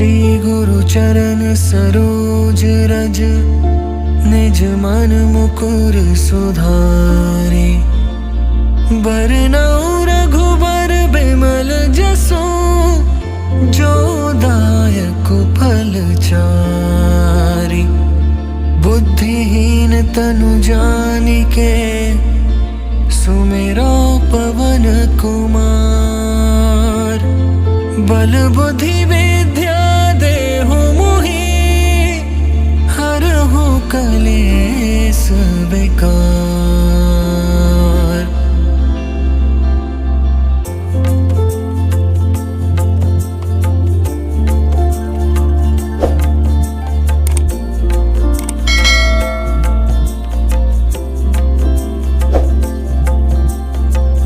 श्री गुरु चरण सरोज रज, निज मन मुकुर सुधारे। बरनउँ रघुबर बिमल जसु, जो दायक फल चारि। बुद्धिहीन तनु जानिके, सुमिरो पवन कुमार। बल बुद्धि विद्या देहु मोहि, हरहु कलेस विकार।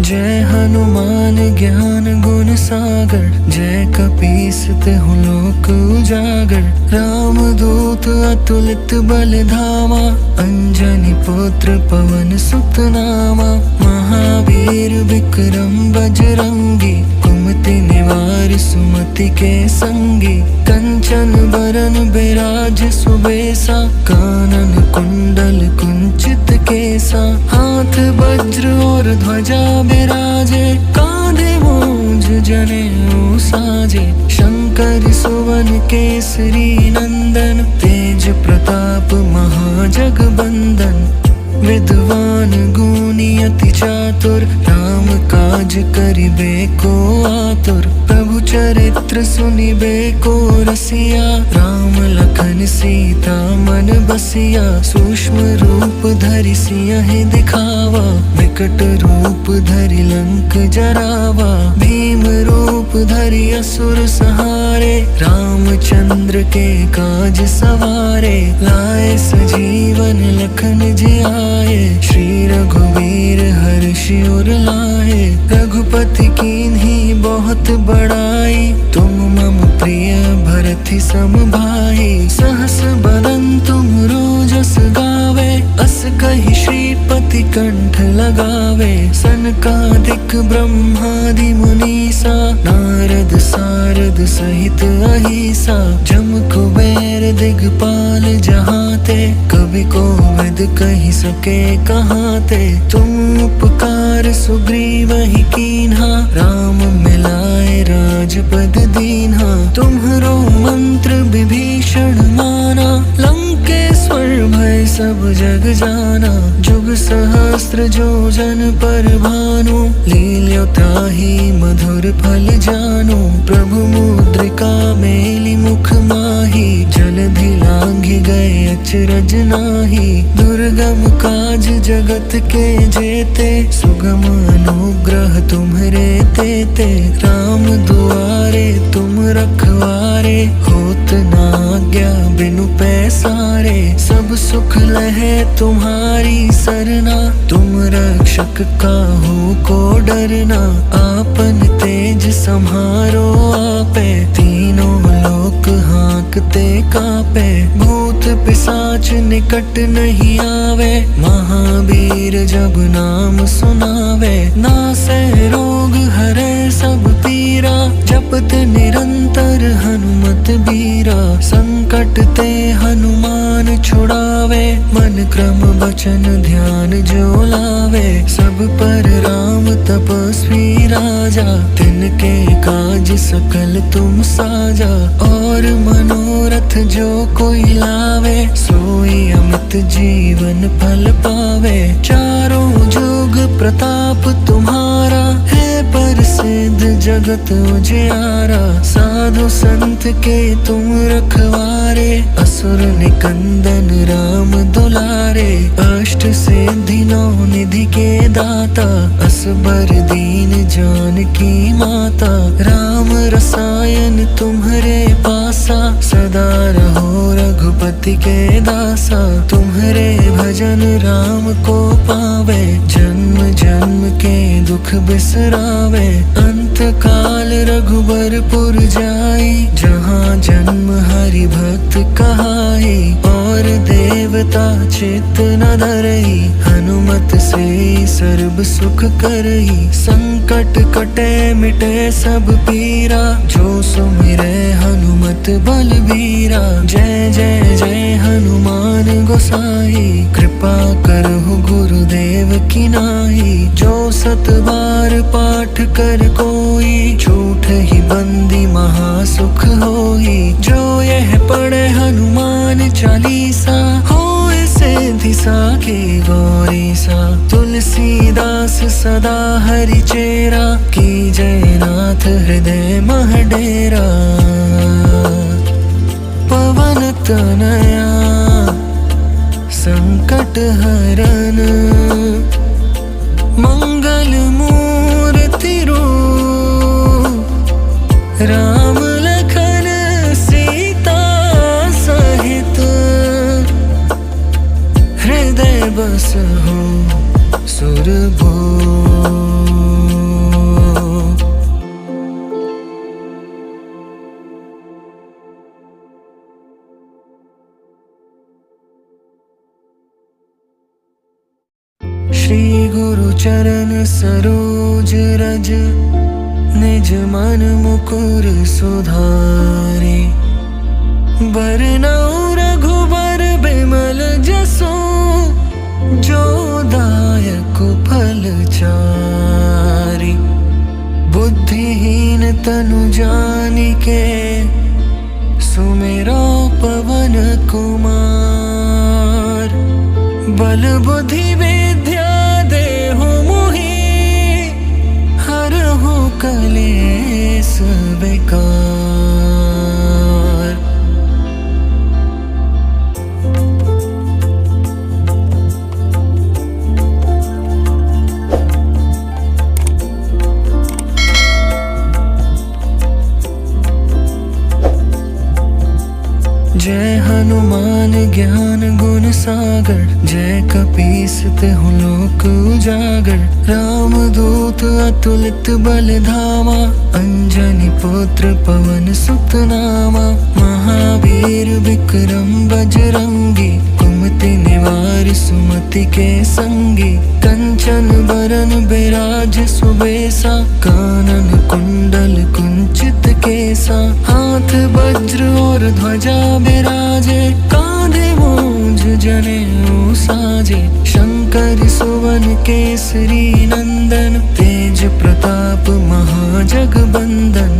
जय हनुमान ज्ञान गुण सागर, जय कपीस तिहुँ लोक उजागर। राम दूत अतुलित बल धामा, अंजनी पुत्र पवन सुत नामा। महावीर विक्रम बजरंगी, कुमति निवार सुमति के संगी। कंचन बरन बिराज सुबेसा, कानन कुंडल कुंचित केसा। हाथ वज्र और ध्वजा बिराजे, कांधे मूंज जनेऊ साजे। शंकर सुवन केसरी नंदन, तेज प्रताप महाजगबंदन। विद्वान गुणी अति चातुर, राम काज करिबे को आतुर। प्रभु चरित्र सुनिबे को रसिया, राम लखन सीता मन बसिया। सूक्ष्म रूप धरि सियहि दिखावा, विकट रूप धरि लंक जरावा। भीम रूप धरि असुर संहारे, रामचंद्र के काज सवारे। लाए सजीवन लखन जियाए, श्री रघुवीर हर्षि उर लाए। रघुपति कीन्ही बहुत बड़ाई, तुम मम प्रिय भरति सम भाई। सहस बदन तुम रोजस गावे, अस कहि श्रीपति कंठ लगावे। सनकादिक ब्रह्मादि मुनीसा, नारद सारद सहित अहिसा। जम कुबेर दिगपाल जहाते, कवि कोविद कहि सके कहाते। तुम उपकार सुग्रीवहि कीन्हा, राम मिलाए राजपद दीन्हा। तुम्हरो मंत्र विभीषण माना, लंकेश्वर भय सब जग जाना। जुग सहस्त्र जो जन पर भानु, लील्यो ताहि मधुर फल जानु। प्रभु मुद्रिका मेलि मुख माहि, जलधि लांघि गए अचरज नाहि। दुर्गम काज जगत के जेते, सुगम अनुग्रह तुम्हरे तेते। राम दुआरे तुम रखवारे, होत न आज्ञा बिनु पैसारे। सब सुख लहे तुम्हारी सरना, तुम रक्षक काहू को डरना। आपन तेज सम्हारो आपे, तीनों लोक हाँकते कापे। भूत पिशाच निकट नहीं आवे, महावीर जब नाम सुनावे। नासै रोग हरै सब पीरा, जपत निरंतर हनुमत बीरा। संकट ते हनुमान छुड़ावे, मन क्रम वचन ध्यान जो लावे। सब पर राम तपस्वी राजा, तिनके काज सकल तुम साजा। और मनोरथ जो कोई लावे, सोई अमित जीवन फल पावे। चारों जुग प्रताप तुम्हारा, है प्रसिद्ध जगत उजियारा। साधु संत के तुम रखवारे, असुर निकंदन राम दुलारे। अष्ट सिद्धि नौ निधि के दाता, असबर दीन जानकी माता। राम रसायन तुम्हरे पासा, सदा रहो रघुपति के दासा। तुम्हरे भजन राम को पावे, जन्म जन्म के दुख बिसरावे। अंत काल रघुबरपुर जाई, जहाँ जन्म हरि भक्त कहाई। और देवता चित्त न धरई, हनुमत से सर्व सुख करई। संकट कटे मिटे सब पीरा, जो सुमिरै हनुमत तुलित बलबीरा। जय जय जय हनुमान गोसाई, कृपा करहु गुरुदेव की नाई। जो 7 बार पाठ कर कोई, छूट ही बंदी महासुख होई। जो यह पढ़े हनुमान चालीसा, होए सिद्धि साखी गौरी सा। तुलसीदास सदा हरि चेरा, की जय नाथ हृदय मह डेरा। पवन तनया संकट हरन, मंगल मूर्ति रूप। राम लखन सीता सहित, हृदय बसहु सुरभूप। श्री गुरु चरण सरोज रज, निज मन मुकुर सुधारे। बरनउँ रघुबर बिमल जसु, जो दायक फल चारि। बुद्धिहीन तनु जानिके, सुमिरो पवन कुमार। बल बुद्धि विद्या देहु मोहि, हरहु कलेस विकार। जय हनुमान ज्ञान गुण सागर, जय कपीस तिहुँ लोक उजागर। राम दूत अतुलित बल धामा, अंजनी पुत्र पवन सुत नामा। महावीर विक्रम बजरंगी, कुमति निवार सुमति के संगी। कंचन बरन बिराज सुबेसा, कानन कुंडल कुंचित केसा। हाथ वज्र और ध्वजा बिराजे, कांधे मूंज जनेऊ साजे। शंकर सुवन केसरी नंदन, तेज प्रताप महाजगबंदन।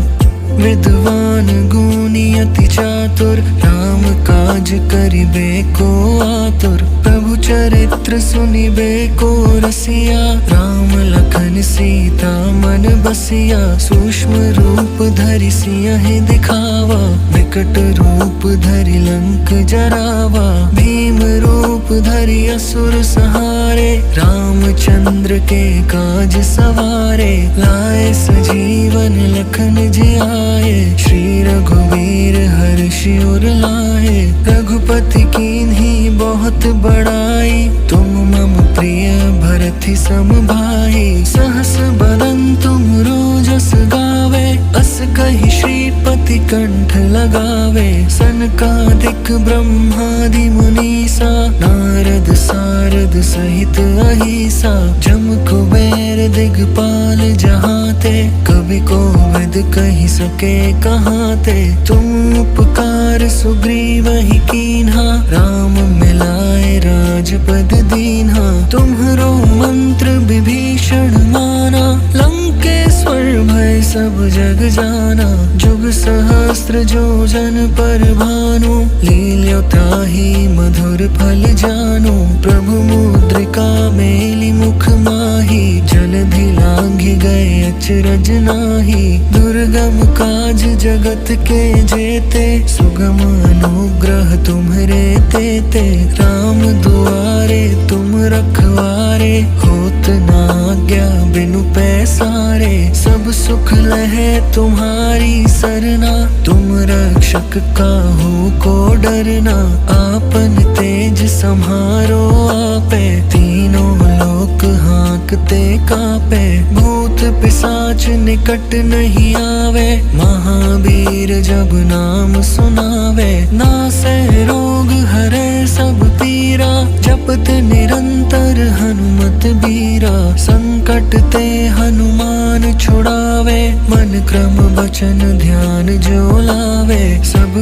विद्वान गुणी अति चातुर, राम काज करिबे को आतुर। प्रभु चरित्र सुनिबे को रसिया, राम लखन सीता मन बसिया। सूक्ष्म रूप धरि सियहि दिखावा, विकट रूप धरि लंक जरावा। भीम रूप धरि असुर संहारे, रामचंद्र के काज सवारे। लाए सजीवन लखन जियाए, श्री रघुवीर हर्षि उर लाए। रघुपति कीन्ही बहुत बड़ाई, तुम मम प्रिय भरति सम भाई। सहस बदन तुम रोजस गावे, अस कहि श्रीपति कंठ लगावे। सनकादिक ब्रह्मादि मुनीसा, नारद सारद सहित अहिसा। जम कुबेर दिगपाल जहाते, कवि कोविद कहि सके कहाते। तुम उपकार सुग्रीवहि कीन्हा, राम मिलाए राजपद दीन्हा। तुम्हरो मंत्र विभीषण माना, लंकेश्वर भय सब जग जाना। जुग सहस्त्र जो जन पर भानु, लील्यो ताहि मधुर फल जानु। प्रभु मुद्रिका मेलि मुख माहि, जलधि लांघि गए अचरज नाही। दुर्गम काज जगत के जेते, सुगम अनुग्रह तुम्हरे तेते। राम दुआरे तुम रखवारे, होत न आज्ञा बिनु पैसारे। सब सुख लहे तुम्हारी सरना, तुम रक्षक काहू को डरना। आपन तेज सम्हारो आपे, तीनों लोक हांकते कापे। भूत पिशाच निकट नहीं आवे, महावीर जब नाम सुनावे। नासै रोग हरै सब पीरा, जपत निरंतर हनुमत बीरा। संकट ते हनुमान छुड़ावे, मन क्रम वचन ध्यान जो लावे। सब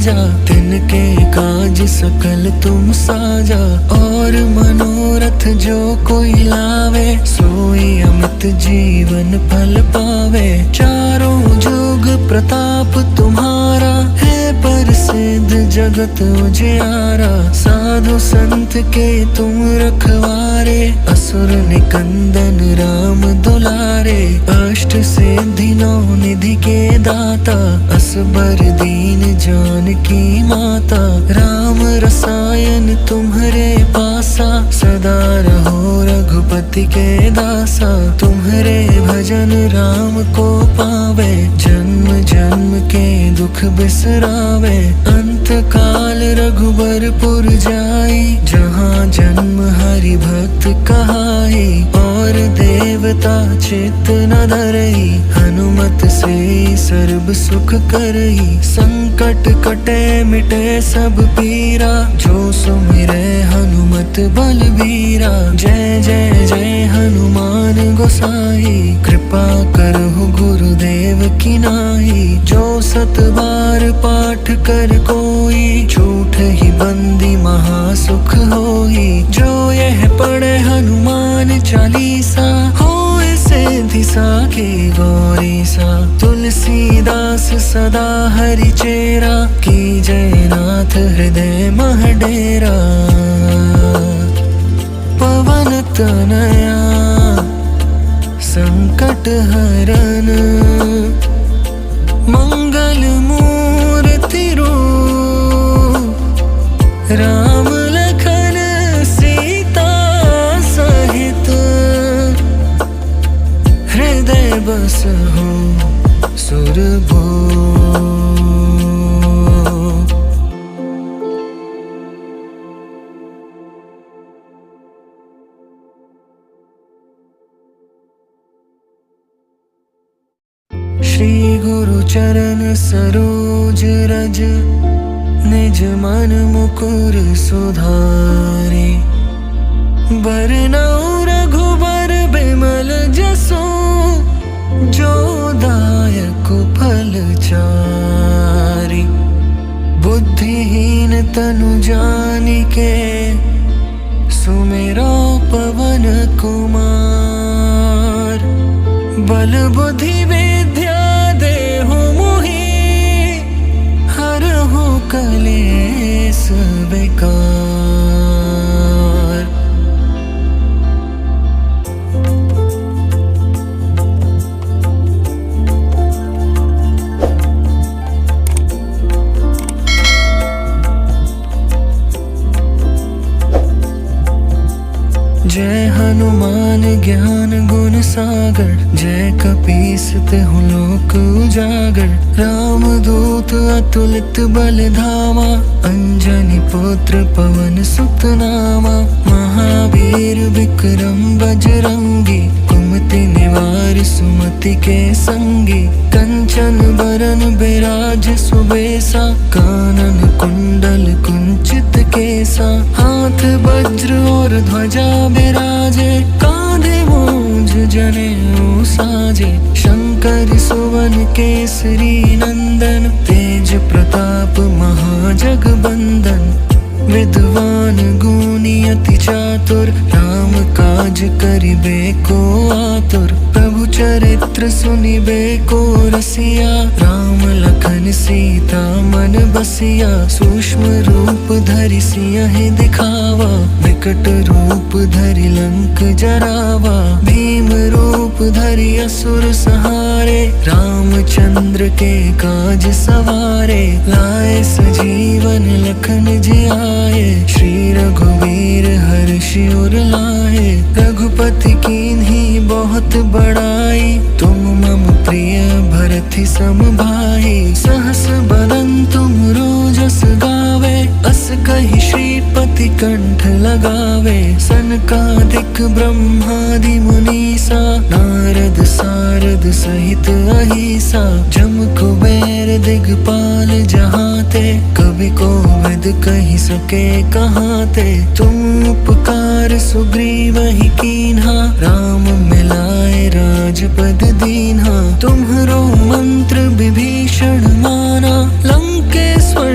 राजा, तिनके काज सकल तुम साजा। और मनोरथ जो कोई लावे, सोई अमित जीवन फल पावे। चारों जुग प्रताप तुम्हारा, है प्रसिद्ध जगत उजियारा। साधु संत के तुम रखवारे, असुर निकंदन राम दुलारे। अष्ट सिद्धि नौ निधि के दाता, असबर दीन जानकी माता। राम रसायन तुम्हरे पासा, सदा रहो रघुपति के दासा। तुम्हरे भजन राम को पावे, जन्म जन्म के दुख बिसरावे। अंत काल रघुबरपुर जाई, जहाँ जन्म हरि भक्त कहाई। और देवता चित्त न धरई, हनुमत से सर्ब सुख करई। संकट कटे मिटे सब पीरा, जो सुमिरे हनुमत बलबीरा। जय जय जय हनुमान गोसाई, कृपा करहु गुरुदेव की नाई। जो सत बार पाठ कर कोई, झूठ ही बंदी महासुख होई। जो यह पढ़े हनुमान चालीसा, होए सिद्धि साखी गौरी सा। तुलसीदास सदा हरि चेरा, की जय नाथ हृदय मह डेरा। पवन तनया संकट हरन, मंगल मूर्ति रूप। राम लखन सीता सहित, हृदय बसहु सुरभूप। श्री गुरु चरण सरोज रज, निज मन मुकुर सुधारे। बरनउँ रघुबर बिमल जसु, जो दायक फल चारि। बुद्धिहीन तनु जानिके, सुमिरो पवन कुमार। बल बुद्धि विद्या देहु मोहि, हरहु कलेस विकार। जय हनुमान ज्ञान गुण सागर, जय कपीस तिहुँ लोक उजागर। राम दूत अतुलित बल धामा, अंजनी पुत्र पवन सुत नामा। महावीर विक्रम बजरंगी, कुमति निवार सुमति के संगी। कंचन बरन बिराज सुबेसा, कानन कुंडल कुंचित केसा। हाथ वज्र और ध्वजा बिराजे, कांधे मूंज जनेऊ साजे। शंकर सुवन केसरी नंदन, तेज प्रताप महाजगबंदन। विद्वान गुणी अति चातुर, राम काज करिबे को आतुर। प्रभु चरित्र सुनिबे को रसिया, राम लखन सीता मन बसिया। सूक्ष्म रूप धरि सियहि दिखावा, विकट रूप धरि लंक जरावा। भीम रूप धरि असुर संहारे, रामचंद्र के काज सवारे। लाए सजीवन लखन जियाए, श्री रघुवीर हर्षि उर लाए। रघुपति कीन्ही बहुत बड़ाई, तुम मम प्रिय भरत सम भाई। सहस बदन तुम रोजस गावे, अस कहि श्रीपति कंठ लगावे। सनकादिक ब्रह्मादि मुनीसा, नारद सारद सहित अहिसा। जम कुबेर दिगपाल जहाते, कवि कोविद कहि सके कहाते। तुम उपकार सुग्रीवहि कीन्हा, राम मिलाए राजपद दीन्हा। तुम्हरो मंत्र विभीषण माना, लंकेश्वर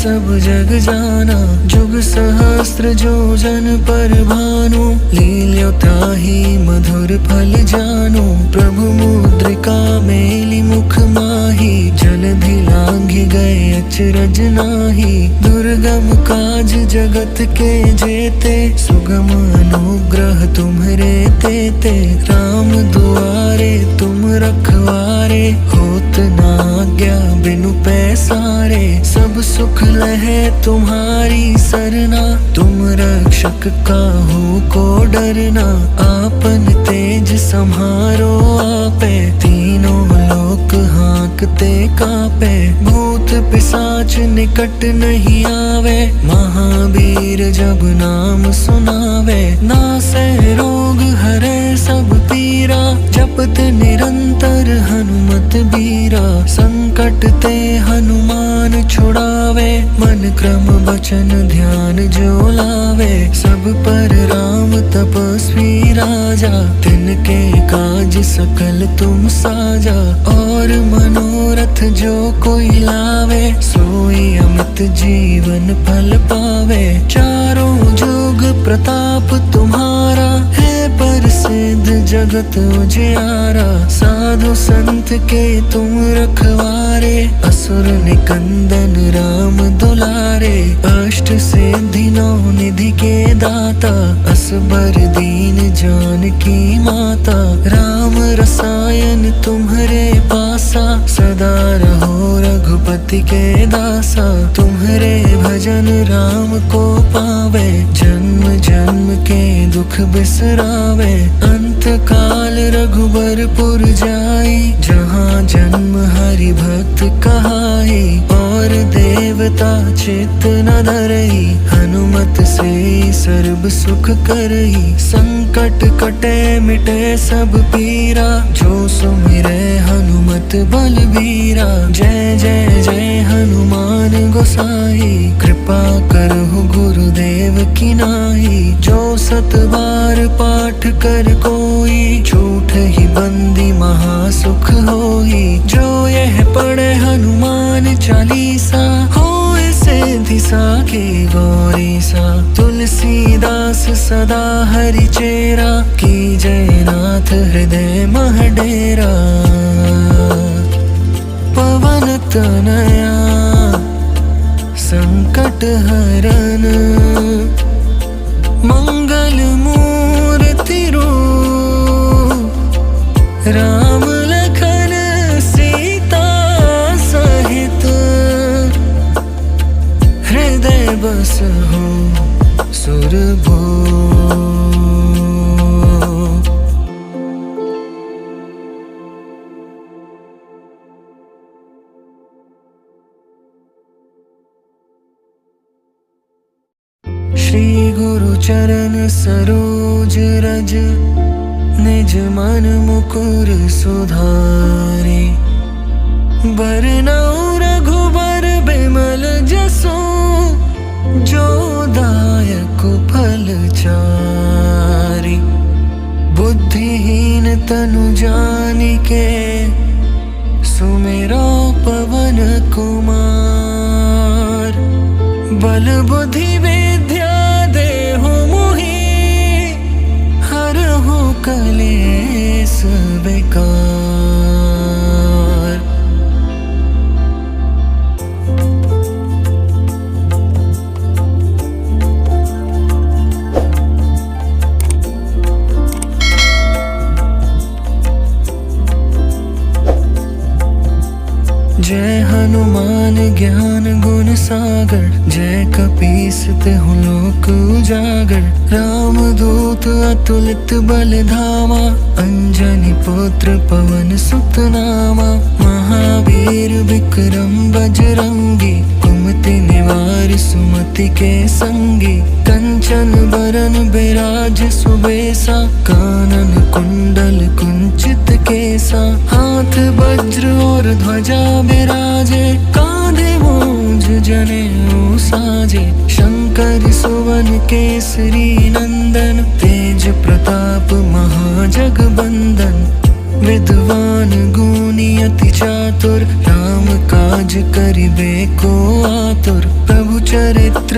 सब जग जाना। जुग सहस्त्र योजन पर भानु, लील्यो ताहि मधुर फल जानु। प्रभु मुद्रिका मेली मुख माही, जलधि लांघि गए अचरज नाही। दुर्गम काज जगत के जेते, सुगम अनुग्रह तुम्हरे तेते। राम दुआरे तुम रखवारे, होत ना आज्ञा बिनु पैसारे। सब सुख लहे तुम्हारी सरना, तुम रक्षक काहू को डरना। आपन तेज सम्हारो आपे, तीनों लोक हाँकते कापे। भूत पिशाच निकट नहीं आवे, महावीर जब नाम सुनावे। नासे रोग हरे सब पीरा, जपत निरंतर हनुमत बीरा। संकट ते हनुमान छुड़ावे, मन क्रम वचन ध्यान जो लावे। सब पर राम तपस्वी राजा, तिनके काज सकल तुम साजा। और मनोरथ जो कोई लावे, सोई अमित जीवन फल पावे। चारों जुग प्रताप तुम्हारा, है प्रसिद्ध जगत उजियारा। साधु संत के तुम रखवारे, असुर निकंदन राम दुलारे। अष्ट सिद्धि नौ निधि के दाता, असबर दीन जानकी माता। राम रसायन तुम्हरे पासा, सदा रहो रघुपति के दासा। तुम्हरे भजन राम को पावे, जन्म जन्म के दुख बिसरावे। अंत काल रघुबरपुर जाई, जहाँ जन्म हरि भक्त कहाई। और देवता चित्त न धरई, हनुमत से सर्व सुख करई। संकट कटे मिटे सब पीरा, जो सुमिरे हनुमत बलबीरा। जय जय जय हनुमान गोसाई, कृपा करहु गुरुदेव की नाई। जो सत बार पाठ कर कोई, झूठ ही बंदी महासुख होई। जो यह पढ़े हनुमान चालीसा, होए सिद्धि साखी गौरी सा। तुलसीदास सदा हरि चेरा, की जय नाथ हृदय मह डेरा। पवन तनया संकट हरन, मंगल मूर्ति रूप। राम लखन सीता सहित, हृदय बसहु सुरभूप। श्री गुरु चरण सरोज रज, निज मन मुकुर सुधारे। बरनउँ रघुबर बिमल जसु, जो दायक फल चारि। बुद्धिहीन तनु जानिके, सुमिरो पवन कुमार। बल बुद्धि विद्या देहु मोहि, हरहु कलेस विकार। जय हनुमान ज्ञान गुण सागर, जय कपीस तिहुँ लोक उजागर। राम दूत अतुलित बल धामा, अंजनी पुत्र पवन सुत नामा। महावीर विक्रम बजरंगी, कुमति निवार सुमति के संगी। कंचन बरन बिराज सुबेसा, कानन कुंडल कुंचित केसा। हाथ वज्र और ध्वजा बिराजे, कांधे मूंज जनेऊ साजे। शंकर सुवन केसरी नंदन, तेज प्रताप महाजगबंदन। विद्वान गुणी अति चातुर, राम काज करिबे को आतुर। प्रभु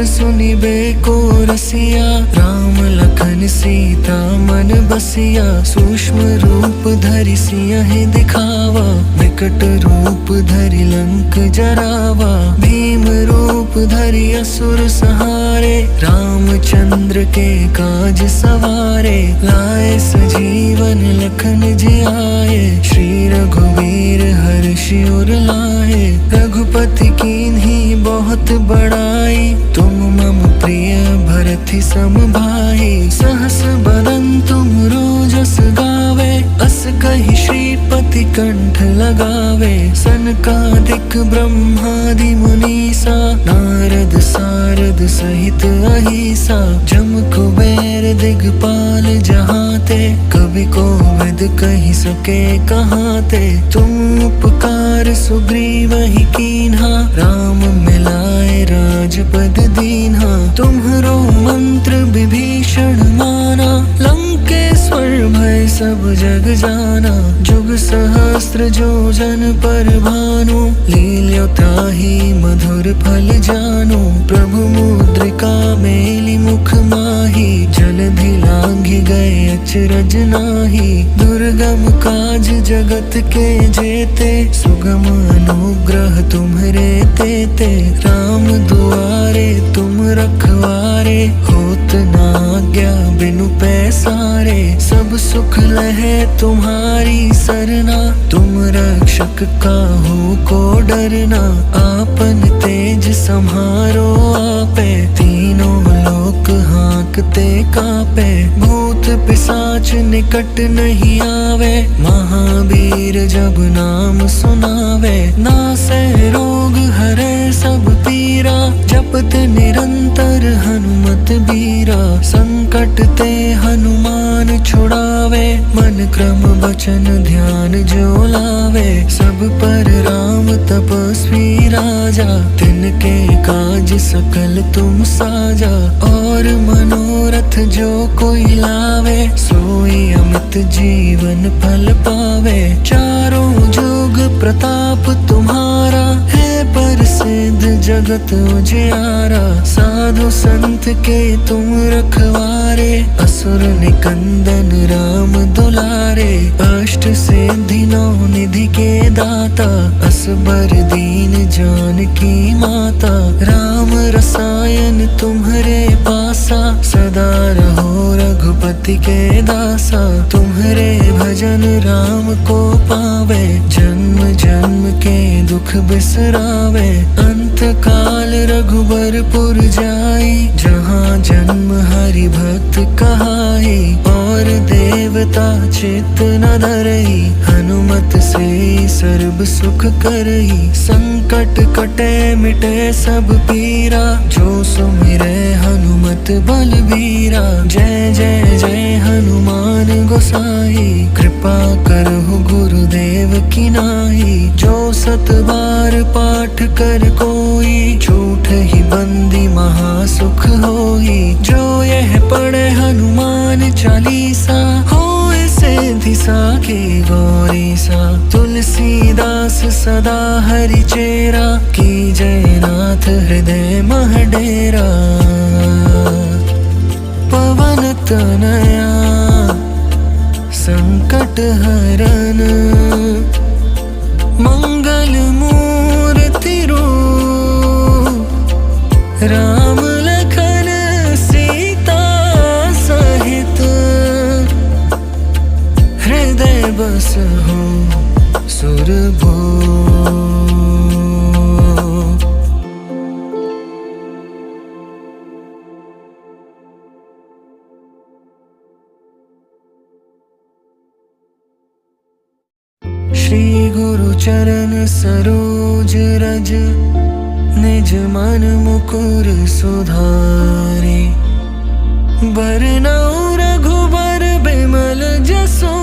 मंत्र सुनिबे को रसिया, राम लखन सीता मन बसिया। सूक्ष्म रूप धरि सिंह दिखावा, विकट रूप धरि लंक जरावा। भीम रूप धरि असुर सहारे, रामचंद्र के काज सवारे। लाए सजीवन लखन जियाए, श्री रघुवीर हर्षि उर लाए। रघुपति कीन्ही बहुत बड़ाई, तुम मम प्रिय भरति सम भाई। सहस बदन तुम रोजस गावे, अस कहि श्रीपति कंठ लगावे। सनकादिक ब्रह्मादि मुनीसा, नारद सारद सहित अहिसा। जम कुबेर दिगपाल जहाते, कवि कोविद कहि सके कहाते। तुम उपकार सुग्रीवहि कीन्हा, राम मिलाए राजपद दीन्हा। तुम्हरो मंत्र विभीषण माना, लंकेश्वर भय सब जग जाना। जुग सहस्त्र जो जन पर भानु, लील्यो ताहि मधुर फल जानु। प्रभु मुद्रिका मेलि मुख माहि, जलधि लांघि गए अचरज नाहि। दुर्गम काज जगत के जेते, सुगम अनुग्रह तुम्हरे तेते। राम दुआरे तुम रखवारे, होत न आज्ञा बिनु पैसारे। सब सुख लहे तुम्हारी सरना, तुम रक्षक काहू को डरना। आपन तेज सम्हारो आपे, तीनों लोक हाँकते कापे। भूत पिशाच निकट नहीं आवे, महावीर जब नाम सुनावे। नासै रोग हरै सब पीरा, जपत निरंतर हनुमत बीरा। संकट ते हनुमान छुड़ावे, मन क्रम वचन ध्यान जो लावे। सब पर राम तपस्वी राजा, तिनके काज सकल तुम साजा। और मनोरथ जो कोई लावे, सोई अमित जीवन फल पावे। चारों जुग प्रताप तुम्हारा, है प्रसिद्ध जगत उजियारा। साधु संत के तुम रखवारे, असुर निकंदन राम दुलारे। अष्ट सिद्धि नौ निधि के दाता, असबर दीन जानकी माता। राम रसायन तुम्हरे पासा, सदा रहो रघुपति के दासा। तुम्हरे भजन राम को पावे, जन्म जन्म के दुख बिसरावे। अंत काल रघुबरपुर जाई, जहाँ जन्म हरि भक्त कहाई। और देवता चित्त न धरई, हनुमत से सर्व सुख करई। संकट कटे मिटे सब पीरा, जो सुमिरै हनुमत बलबीरा। जय जय जय हनुमान गोसाई, कृपा करहु गुरुदेव की नाई। जो सत बार पाठ कर कोई, झूठ ही बंदी महासुख होई। जो यह पढ़े हनुमान चालीसा, होए सिद्धि साखी गौरीसा। तुलसीदास सदा हरि चेरा, की जयनाथ हृदय मह डेरा। पवन तनया संकट हरन, मंगल मूर्ति रूप। राम लखन सीता सहित, हृदय बसहु सुरभूप। श्री गुरु चरण सरोज रज, निज मन मुकुर सुधारे। बरनउँ रघुबर बिमल जसु,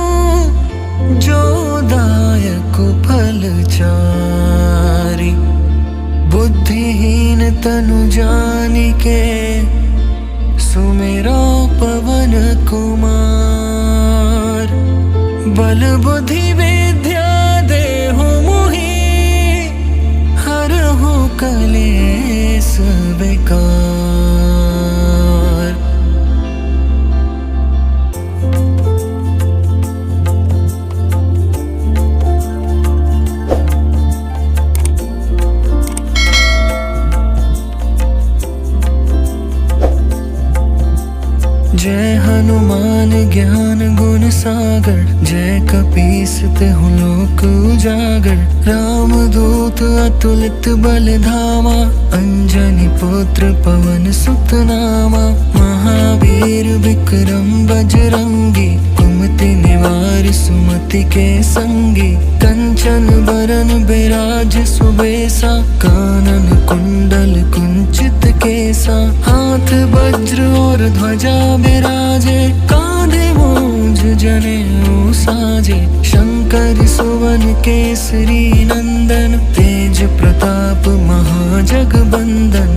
जो दायक फल चारि। बुद्धिहीन तनु जानिके, सुमिरो पवन कुमार। बल बुद्धि विद्या देहु मोहि, हरहु कलेस विकार। ज्ञान गुण सागर, जय कपीसते हूँ लोक उजागर। राम दूत अतुलित बल धामा, अंजनी पुत्र पवन सुत नामा। महावीर विक्रम बजरंगी, कुमति निवार सुमति के संगी। कंचन बरन बिराज सुबेसा, कानन कुंडल कुंचित केसा। हाथ वज्र और ध्वजा बिराजे, कांधे मूंज जनेऊ साजे। शंकर सुवन केसरी नंदन, तेज प्रताप महाजगबंदन।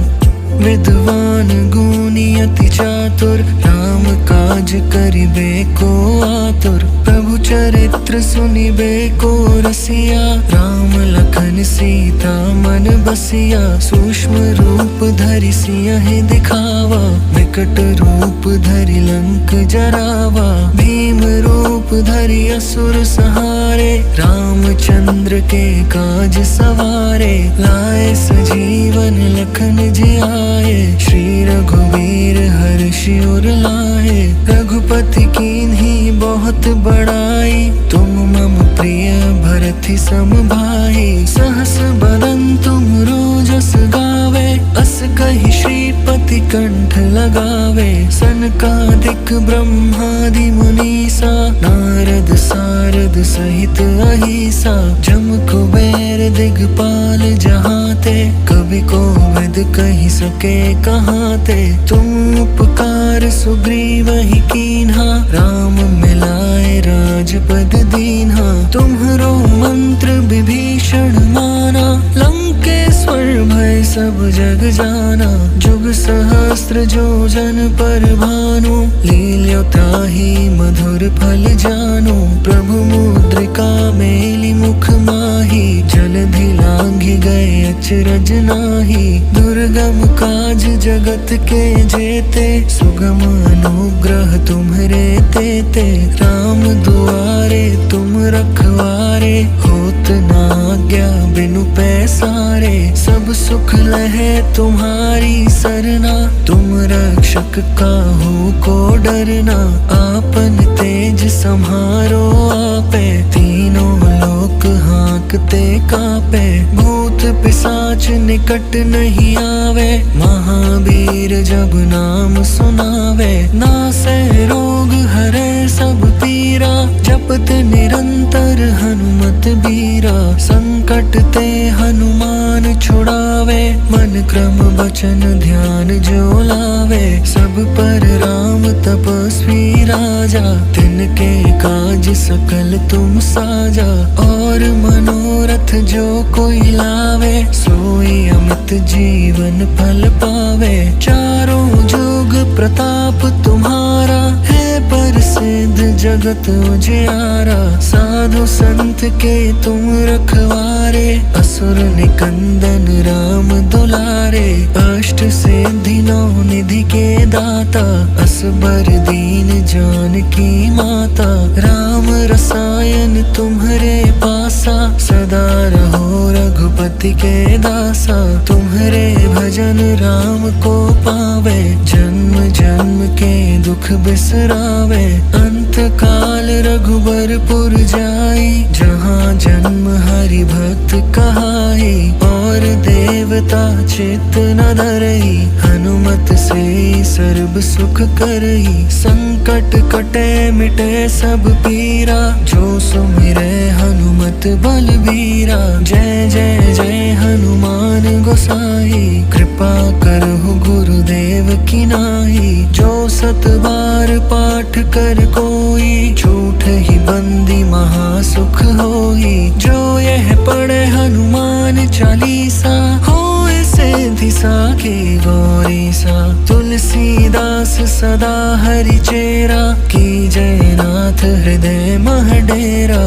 विद्वान गुणी अति चातुर, राम काज करिबे को आतुर। प्रभु चरित्र सुनिबे को रसिया, राम लखन सीता मन बसिया। सूक्ष्म रूप धरि सियहि दिखावा, विकट रूप धरि लंक जरावा। भीम रूप धरि असुर संहारे, रामचंद्र के काज सवारे। लाए सजीवन लखन जियाए, श्री रघुवीर हर्षि उर लाए। रघुपति कीन्ही बहुत बड़ाई, तुम मम प्रिय भरति सम भाई। सहस बदन तुम रोजस गावे, अस कहि श्रीपति कंठ लगावे। सनकादिक ब्रह्मादि मुनीसा, नारद सारद सहित अहिसा। जम कुबेर दिगपाल जहाते, कवि कोविद कहि सके कहाते। तुम उपकार सुग्रीवहि कीन्हा, राम मिलाए राजपद दीन्हा। तुम्हरो मंत्र विभीषण माना, लंकेश्वर भय सब जग जाना। जुग सहस्त्र जो जन पर भानु, लील्यो ताहि मधुर फल जानु। प्रभु मुद्रिका मेलि मुख माहि, जलधि लांघि गए अचरज नाही। दुर्गम काज जगत के जेते, सुगम अनुग्रह तुम्हरे तेते। राम दुआरे तुम रखवारे, होत न आज्ञा बिनु पैसारे। सब सुख लहे तुम्हारी सरना, तुम रक्षक काहू को डरना। आपन तेज सम्हारो आपे, तीनों लोक हाँकते कापे। भूत पिशाच निकट नहीं आवे, महावीर जब नाम सुनावे। नासै रोग हरै सब पीरा, जपत निरंतर हनुमत बीरा। संकट ते हनुमान छुड़ावे, मन क्रम वचन ध्यान जो लावे। सब पर राम तपस्वी राजा, तिनके काज सकल तुम साजा। और मनोरथ जो कोई लावे, सोई अमित जीवन फल पावे। चारों जुग प्रताप तुम्हारा, है प्रसिद्ध जगत उजियारा। साधु संत के तुम रखवारे, असुर निकंदन राम दुलारे। अष्ट सिद्धि नौ निधि के दाता, असबर दीन जानकी माता। राम रसायन तुम्हरे पासा, सदा रहो रघुपति के दासा। तुम्हरे भजन राम को पावे, जन्म जन्म के दुख बिसरावे। अंत काल रघुबरपुर जाई, जहाँ जन्म हरि भक्त कहाई। और देवता चित्त न धरई, हनुमत से सर्व सुख करई। संकट कटे मिटे सब पीरा, जो सुमिरै हनुमत बलबीरा। जय जय जय हनुमान गोसाई, कृपा करहु गुरुदेव की नाई। जो सत बार पाठ कर कोई, झूठ ही बंदी महासुख होई। जो यह पढ़े हनुमान चालीसा, होए सिद्धि साखी गौरी सा। तुलसीदास सदा हरि चेरा, की जय नाथ हृदय मह डेरा।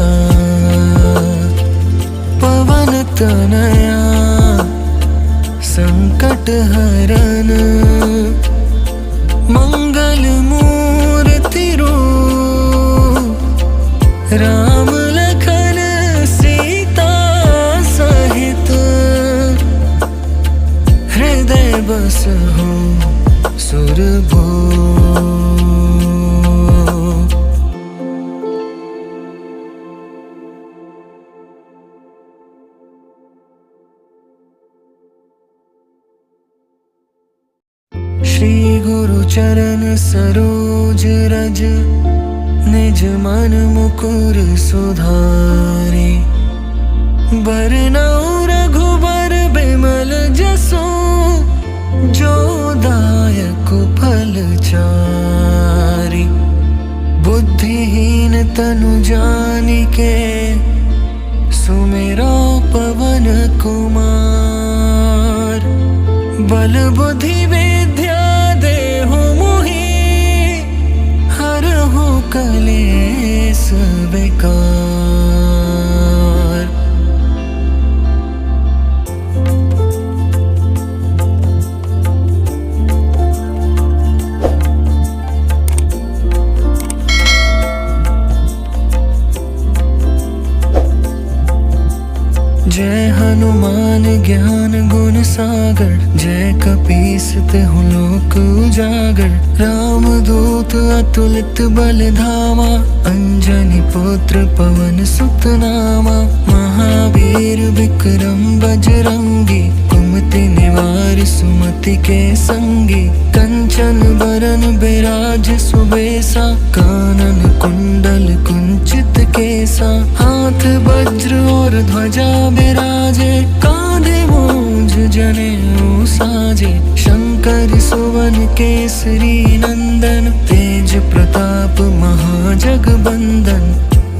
पवन तनया संकट हरन, मंगल मूर्ति रूप। राम लखन सीता सहित, हृदय बसहु सुरभूप। श्री गुरु चरण सरोज रज, निज मन मुकुर सुधारे। बरनउँ रघुबर बिमल जसु, जो दायक फल चारि। बुद्धिहीन तनु जानिके, सुमिरो पवन कुमार। बल बुद्धि विद्या देहु मोहि, हरहु कलेस विकार। जय हनुमान ज्ञान गुण सागर, जय कपीस तिहुँ लोक उजागर। राम दूत अतुलित बल धामा, अंजनी पुत्र पवन सुत नामा। महावीर विक्रम बजरंगी, कुमति निवार सुमति के संगी। कंचन बरन बिराज सुबेसा, कानन कुंडल कुंचित केसा। हाथ वज्र और ध्वजा बिराजे, कांधे मूंज जनेऊ साजे। शंकर सुवन केसरी नंदन, तेज प्रताप महाजगबंदन।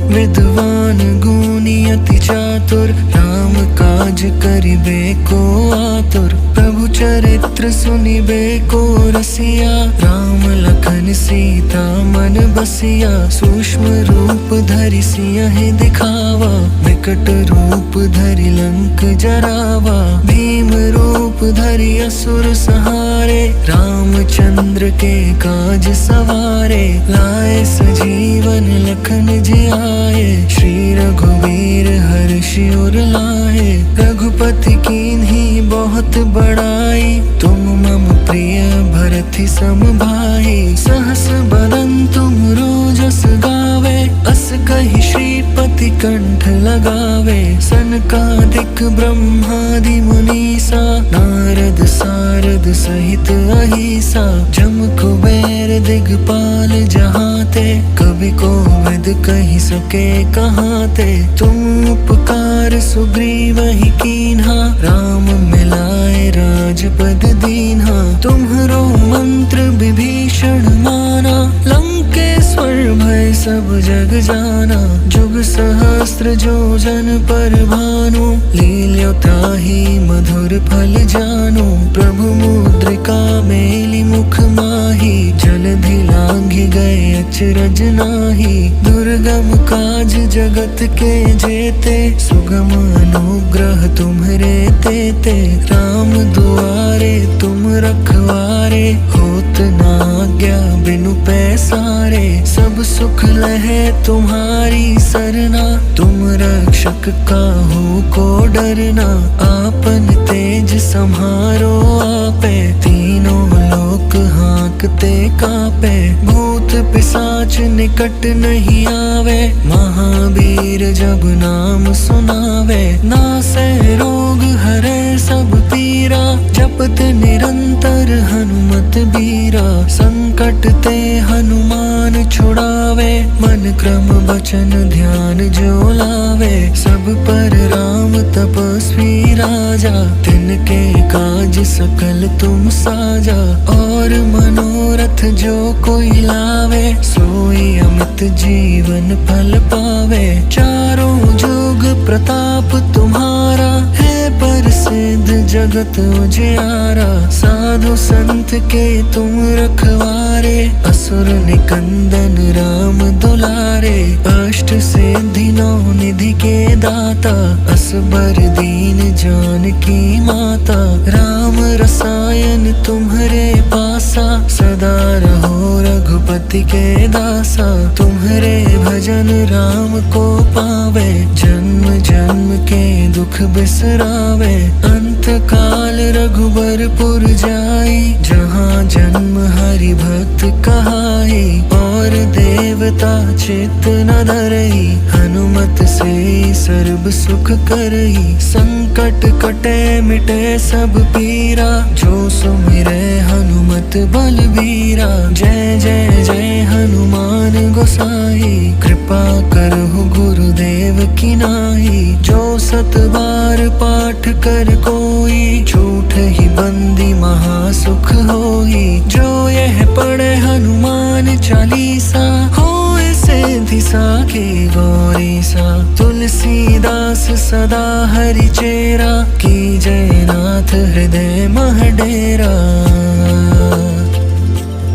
विद्वान गुणी अति चातुर, राम काज करिबे को आतुर। प्रभु चरित्र सुनिबे को रसिया, राम लखन सीता मन बसिया। सूक्ष्म रूप धरि सियहि दिखावा, विकट रूप धरि लंक जरावा। भीम रूप धरि असुर संहारे, रामचंद्र के काज सवारे। लाए सजीवन लखन जियाए, श्री रघुवीर हर्षि उर लाए। रघुपति कीन्ही बहुत बड़ाई, तुम मम प्रिय भरति सम भाई। सहस बदन तुम रोजस गावे, अस कहि श्रीपति कंठ लगावे। सनकादिक ब्रह्मादि मुनीसा, नारद सारद सहित अहिसा। जम कुबेर दिगपाल जहाते, कवि कोविद कहि सके कहाते। तुम उपकार सुग्रीवहि कीन्हा, राम मिलाए राजपद दीन्हा। तुम्हरो मंत्र विभीषण माना, लंकेश्वर भय सब जग जाना। जुग सहस्त्र जो जन पर भानु, लील्यो ताहि मधुर फल जानु। प्रभु मुद्रिका मेलि मुख माहि, जलधि लांघि गए अचरज नाहि। दुर्गम काज जगत के जेते, सुगम अनुग्रह तुम्हरे तेते। राम दुआरे तुम रखवारे, होत न आज्ञा बिनु पैसारे। सब सुख लहे तुम्हारी सरना, तुम रक्षक काहू को डरना। आपन तेज सम्हारो आपे, तीनों लोक हाँकते कापे। भूत पिशाच निकट नहीं आवे, महावीर जब नाम सुनावे। नासै रोग हरै सब पीरा, जपत निरंतर हनुमत बीरा। संकट ते हनुमान छुड़ावे, मन क्रम वचन ध्यान जो लावे। सब पर राम तपस्वी राजा, तिनके काज सकल तुम साजा। और मनोरथ जो कोई लावे, सोई अमित जीवन फल पावे। चारों जुग प्रताप तुम्हारा, है प्रसिद्ध जगत उजियारा। साधु संत के तुम रखवारे, असुर निकंदन राम दुलारे। अष्ट सिद्धि नौ निधि के दाता, असबर दीन जानकी माता। राम रसायन तुम्हरे पासा, सदा रहो रघुपति के दासा। तुम्हरे भजन राम को पावे, जन्म जन्म के दुख बिसरावे। अंत काल रघुबरपुर जाई, जहाँ जन्म हरि भक्त कहाई। और देवता चित्त न धरई, हनुमत से सर्ब सुख करई। संकट कटे मिटे सब पीरा, जो सुमिरे हनुमत बलबीरा। जय जय जय हनुमान गोसाई, कृपा करहु गुरुदेव की नाई। जो सत बार पाठ कर कोई, झूठ ही बंदी महासुख होई। जो यह पढ़े हनुमान चालीसा, होए सिद्धि साखी गौरी सा। तुलसीदास सदा हरि चेरा, की जय नाथ हृदय मह डेरा।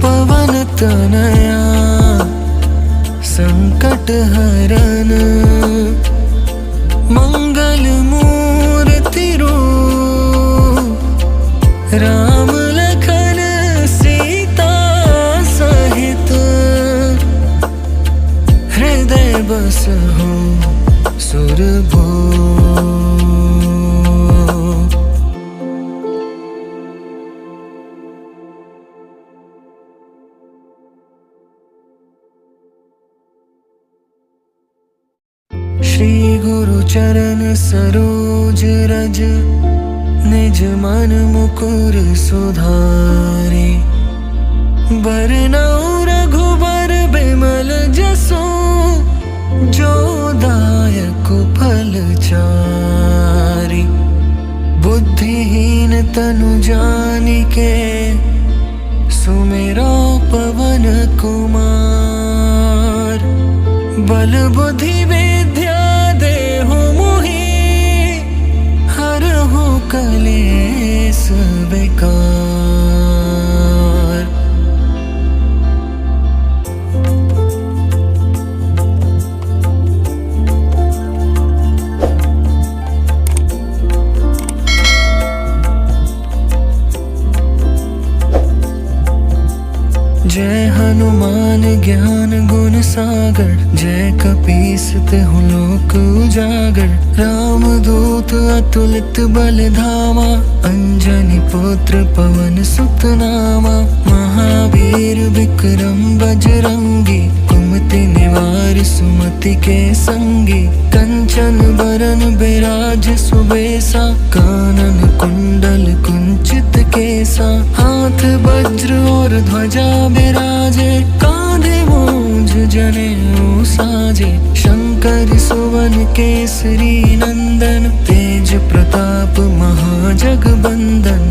पवन तनया संकट हरन, मंगल मूर्ति रूप। राम लखन सीता सहित, हृदय बसहु सुरभूप। श्री गुरु चरण सरोज रज, निज मन मुकुर सुधारे। बरनउँ रघुबर बिमल जसु, जो दायक फल चारि। बुद्धिहीन तनु जानिके, सुमिरो पवन कुमार। बल बुद्धि विद्या देहु मोहि, हरहु कलेस विकार। जय हनुमान ज्ञान गुण सागर, जय कपीस तिहुँ लोक उजागर। राम दूत अतुलित बल धामा, अंजनी पुत्र पवन सुत नामा। महावीर विक्रम बजरंगी, कुमति निवार सुमति के संगी। कंचन बरन बिराज सुबेसा, कानन कुंडल कुंचित केसा। हाथ वज्र और ध्वजा बिराजे, कांधे मूंज जनेऊ साजे। शंकर सुवन केसरी नंदन, तेज प्रताप महाजगबंदन।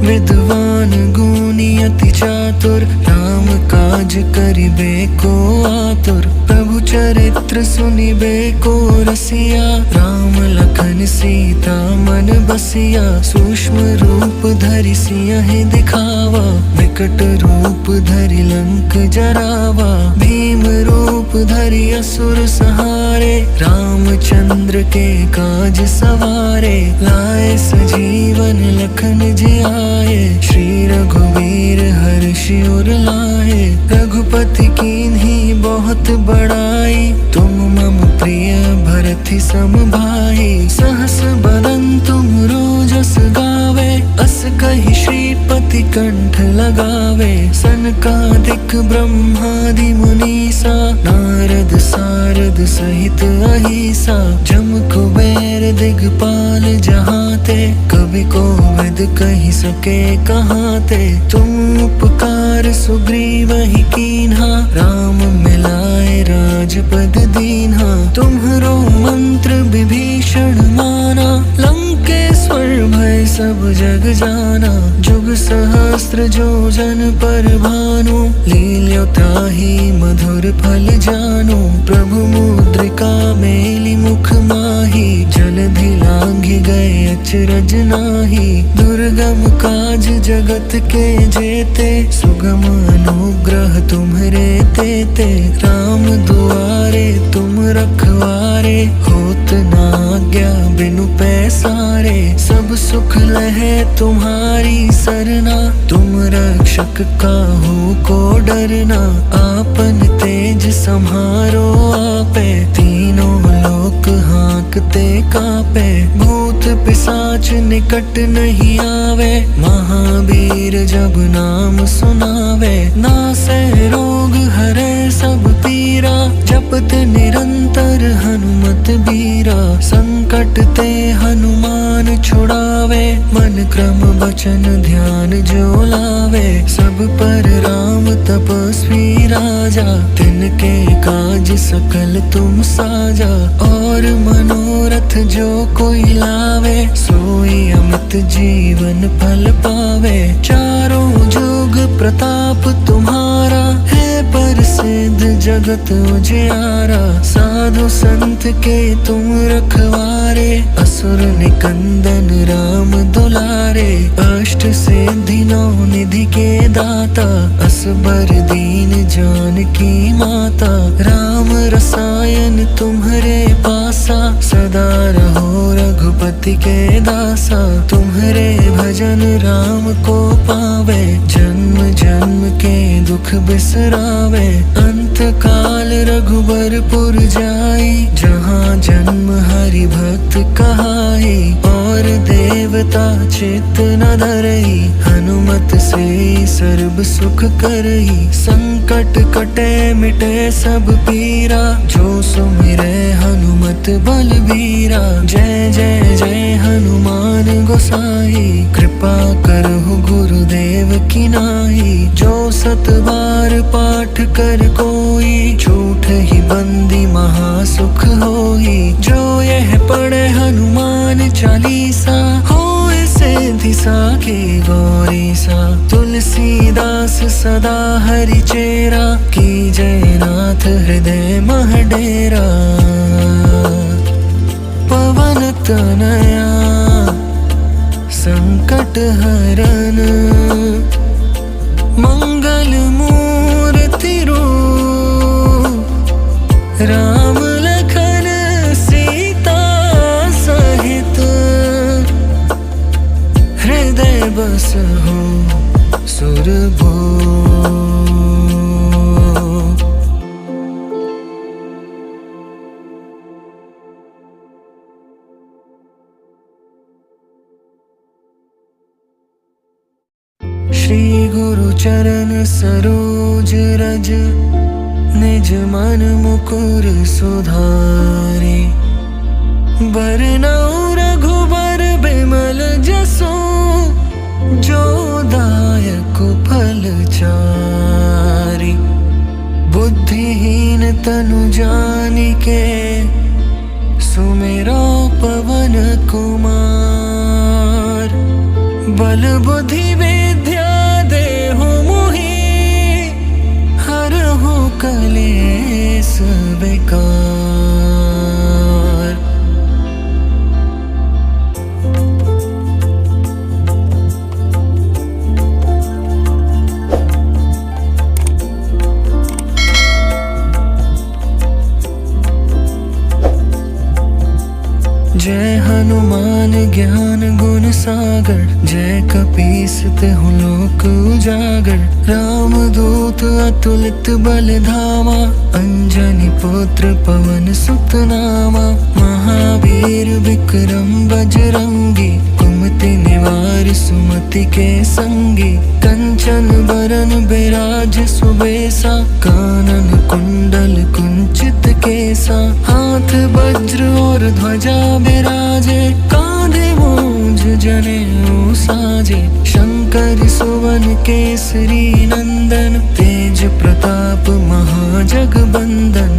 विद्वान गुणी अति चातुर, राम काज करिबे को आतुर। प्रभु चरित्र सुनिबे को रसिया, राम लखन सीता मन बसिया। सूक्ष्म रूप धरि सियहि दिखावा, विकट रूप धरि लंक जरावा। भीम रूप धरि असुर संहारे, रामचंद्र के काज सवारे। लाए सजीवन लखन जियाए, श्री रघुवीर हर्षि उर लाए। रघुपति कीन्ही बहुत बड़ाई, तुम मम प्रिय भरति सम भाई। सहस बदन तुम रोजस गावे, अस कहि श्रीपति कंठ लगावे। सनकादिक ब्रह्मादि मुनीसा, नारद सारद सहित अहिसा। जम कुबेर दिगपाल जहाते, कवि कोविद कहि सके कहाते। तुम उपकार सुग्रीवहि कीन्हा, राम मिलाए राजपद दीन्हा। तुम्हरो मंत्र विभीषण माना, लंकेश्वर भय सब जग जाना। जुग सहस्त्र जो जन पर भानु, लील्यो ताहि मधुर फल जानु। प्रभु मुद्रिका मेलि मुख माहि, जलधि लांघि गए अचरज नाही। दुर्गम काज जगत के जेते, सुगम अनुग्रह तुम्हरे तेते। राम दुआरे तुम रखवारे, होत न आज्ञा बिनु पैसारे। सब सुख लहे तुम्हारी सरना, तुम रक्षक काहू को डरना। आपन तेज सम्हारो आपे, तीनों लोक हाँकते कापे, भूत पिशाच निकट नहीं आवे, महावीर जब नाम सुनावे, नासे रोग हरे सब पीरा, जपत निरंतर हनुमत बीरा, संकट ते हनुमान छुड़ावे, मन क्रम वचन ध्यान जो लावे, सब पर राम तपस्वी राजा, तिनके काज सकल तुम साजा, और मनोरथ जो कोई लावे, सोई अमित जीवन फल पावे, चारों जुग प्रताप तुम्हारा, है प्रसिद्ध जगत उजियारा, साधु संत के तुम रखवारे, असुर निकंदन राम दुलारे, अष्ट सिद्धि नौ निधि के दाता, असबर दीन जानकी माता, राम रसायन तुम्हारे पासा, सदा रहो रघुपति के दासा, तुम्हारे भजन राम को पावे, जन्म जन्म के दुख बिसरावे, अंत काल रघुबरपुर जाई, जहाँ जन्म हरि भक्त कहाई, और देवता चित्त न धरई, हनुमत से सर्व सुख करई, संकट कटे मिटे सब पीरा, जो सुमिरे हनुमत बलबीरा, जय जय जय हनुमान गोसाई, कृपा करहु गुरुदेव की नाई, जो सत बार पाठ कर कोई, झूठ ही बंदी महासुख होई, जो यह पढ़े हनुमान चालीसा, होए सिद्धि साखी गौरी सा, तुलसीदास सदा हरि चेरा, की जय नाथ हृदय मह डेरा, पवन तनया संकट हरन, मंगल मूर्ति रूप, राम लखन सीता सहित, हृदय बसहु सुरभूप। श्री गुरु चरण सरोज रज, निज मन मुकुर सुधारे, बरनउँ रघुबर बिमल जसु, जो दायक फल चारि, बुद्धिहीन तनु जानिके, सुमिरो पवन कुमार, बल बुद्धि विद्या देहु मोहि, हरहु कलेस विकार। जय हनुमान ज्ञान गुण सागर, जय कपीस तिहुँ लोक उजागर, राम दूत अतुलित बल धामा, अंजनी पुत्र पवन सुत नामा, महावीर विक्रम बजरंगी, कुमति निवार सुमति के संगी, कंचन बरन बिराज सुबेसा, कानन कुंडल कुंचित केसा, हाथ वज्र और ध्वजा बिराजे, कांधे मूंज जनेऊ साजे, शंकर सुवन केसरी नंदन, तेज प्रताप महाजगबंदन,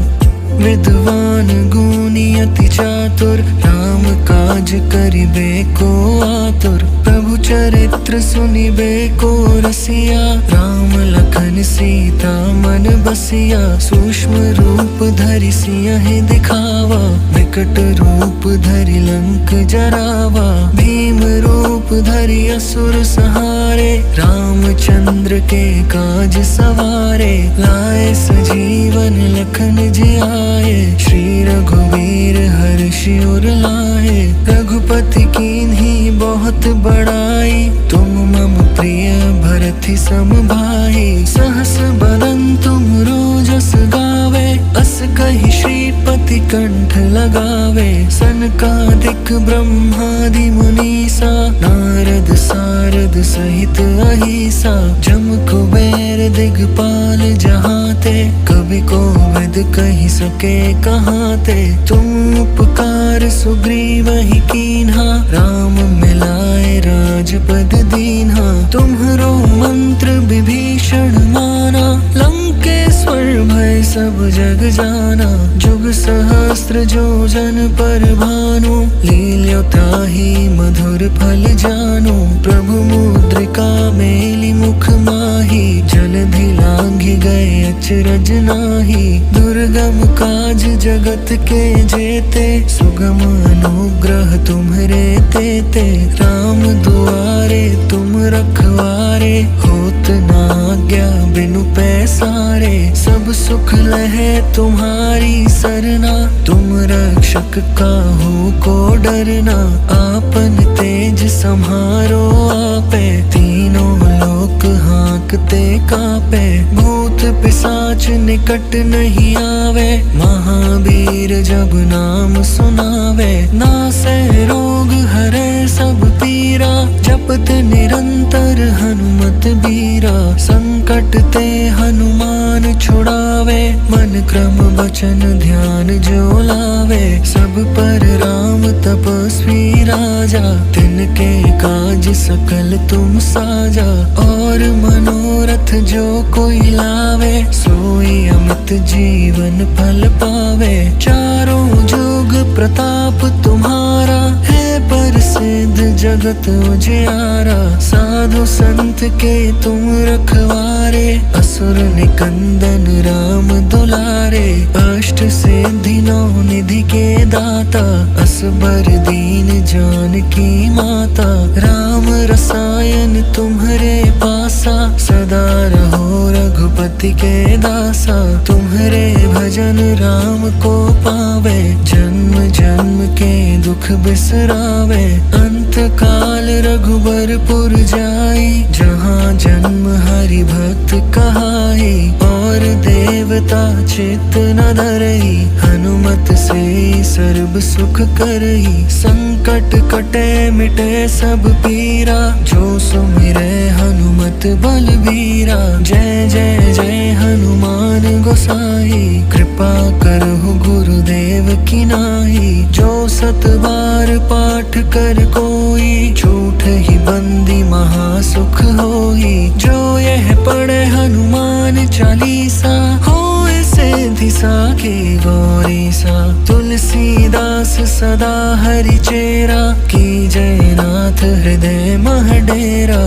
विद्वान गुणी अति चातुर, राम काज करिबे को आतुर, प्रभु चरित्र सुनिबे को रसिया, राम लखन सीता मन बसिया, सूक्ष्म रूप धरि सियहि दिखावा, विकट रूप धरि लंक जरावा, भीम रूप धरि असुर संहारे, रामचंद्र के काज सवारे, लाए सजीवन लखन जियाए, श्री रघुवीर हर्षि उर लाए, रघुपति कीन्ही बहुत बड़ाई, तुम मम प्रिय भरति सम भाई, सहस बदन तुम रोजस गावे, अस कहि श्रीपति कंठ गावे। सनकादिक ब्रह्मादि मुनीसा, नारद सारद सहित अहिसा। जम कुबेर दिगपाल जहाते, कवि को वेद कही सके कहाँ ते। तुम उपकार सुग्रीव ही कीन्हा, राम मिलाए राजपद दीन्हा। तुम्हरो मंत्र विभीषण माना, लंकेश्वर भय सब जग जाना। जुग सहस्त्र जो जन पर भानु, लील्यो ताहि मधुर फल जानु। प्रभु मुद्रिका मेली मुख माही, जलधि लांघि गए अचरज नाही। दुर्गम काज जगत के जेते, सुगम अनुग्रह तुम्हरे तेते। राम दुआरे तुम रखवारे, होत न आज्ञा बिनु पैसारे। सब सुख लहे तुम्हारी सरना, तुम रक्षक काहू को डरना। आपन तेज सम्हारो आपे, तीनों लोक हाँकते कापे। भूत पिशाच निकट नहीं आवे, महावीर जब नाम सुनावे। नासै रोग हरै सब पीरा, जपत निरंतर हनुमत बीरा। संकट ते हनुमान छुड़ावे, मन क्रम वचन ध्यान जो लावे। सब पर राम तपस्वी राजा, तिनके काज सकल तुम साजा। और मनोरथ जो कोई लावे, सोई अमित जीवन फल पावे। चारों जुग प्रताप तुम्हारा, है प्रसिद्ध जगत उजियारा। साधु संत के तुम रखवारे, असुर निकंदन राम दुलारे। अष्ट सिद्धि नौ निधि के दाता, असबर दीन जानकी माता। राम रसायन तुम्हरे पासा, सदा रहो रघुपति के दासा। तुम्हरे भजन राम को पावे, जन्म जन्म के दुख बिसरावे। अंत काल रघुबरपुर जाई, जहाँ जन्म हरि भक्त कहाई। और देवता चित्त न धरई, हनुमत से सर्व सुख करई। संकट कटे मिटे सब पीरा, जो सुमिरै हनुमत बलबीरा। जय जय जय हनुमान गोसाई, कृपा करहु गुरुदेव की नाई। जो सत बार पाठ कर कोई, झूठ ही बंदी महासुख होई। जो यह पढ़े हनुमान चालीसा, होए सिद्धि साखी गौरीसा। तुलसीदास सदा हरि चेरा, की जय नाथ हृदय मह डेरा।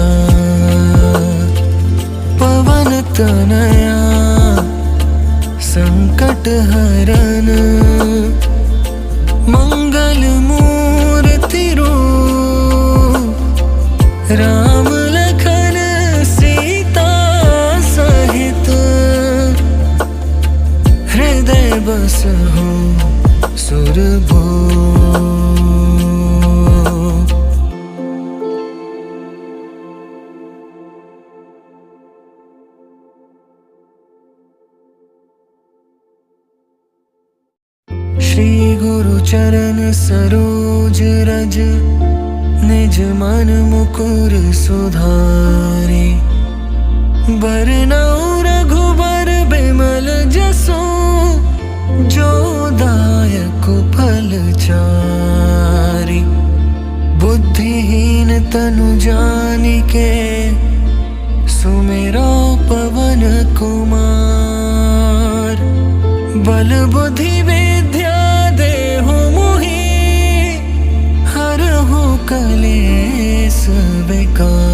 पवन तनया संकट हरन, मंगल मूर्ति रूप। राम लखन सीता सहित, हृदय बसहु सुरभूप। श्री गुरु चरण सरोज रज, निज मन मुकुर सुधारे। बरनउँ रघुबर बिमल जसु, जो दायक फल चारि। बुद्धिहीन तनु जानिके, सुमिरो पवन कुमार। बल बुद्धि विद्या देहु मोहि, हरहु कलेस बेकार।